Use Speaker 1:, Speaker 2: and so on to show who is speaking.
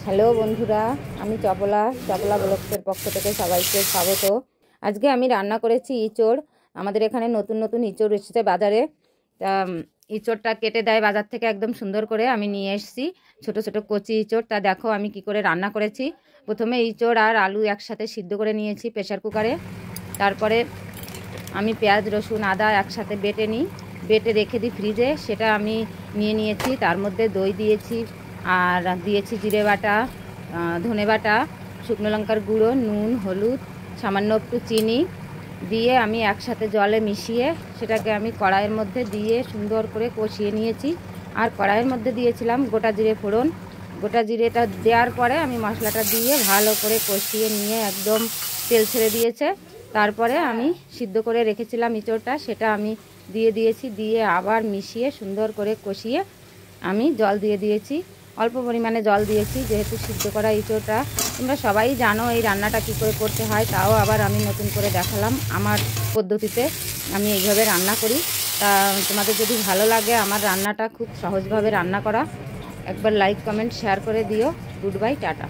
Speaker 1: Hello বন্ধুরা, আমি চপলা ব্লগসের পক্ষ থেকে সবাইকে স্বাগত। আজকে আমি রান্না করেছি ইঁচড়। আমাদের এখানে নতুন নতুন ইঁচড় এসেছে বাজারে। তা ইঁচড়টা কেটে দেয় বাজার থেকে, একদম সুন্দর করে আমি নিয়ে এসেছি ছোট ছোট কচি ইঁচড়। তা দেখো আমি কি করে রান্না করেছি। প্রথমে ইঁচড় আর আলু একসাথে সিদ্ধ করে নিয়েছি প্রেসার কুকারে। তারপরে আমি পেঁয়াজ রসুন আদা একসাথে বেটে রেখে দিই ফ্রিজে। সেটা আমি নিয়েছি। তার মধ্যে দই দিয়েছি আর দিয়েছি জিরে বাটা, ধনে বাটা, শুকনো লঙ্কার গুঁড়ো, নুন, হলুদ, সামান্য একটু চিনি দিয়ে আমি একসাথে জলে মিশিয়ে সেটাকে আমি কড়াইয়ের মধ্যে দিয়ে সুন্দর করে কষিয়ে নিয়েছি। আর কড়াইয়ের মধ্যে দিয়েছিলাম গোটা জিরে ফোড়ন। গোটা জিরেটা দেওয়ার পরে আমি মশলাটা দিয়ে ভালো করে কষিয়ে নিয়ে একদম তেল ছেড়ে দিয়েছে। তারপরে আমি সিদ্ধ করে রেখেছিলাম ইঁচড়টা, সেটা আমি দিয়ে আবার মিশিয়ে সুন্দর করে কষিয়ে আমি জল দিয়ে দিয়েছি। অল্প পরিমাণে জল দিয়েছি, যেহেতু সিদ্ধ করা ইঁচড়টা। তোমরা সবাই জানো এই রান্নাটা কী করে করতে হয়, তাও আবার আমি নতুন করে দেখালাম আমার পদ্ধতিতে। আমি এইভাবে রান্না করি। তা তোমাদের যদি ভালো লাগে আমার রান্নাটা খুব সহজভাবে রান্না করা, একবার লাইক কমেন্ট শেয়ার করে দিও। Good bye, tata.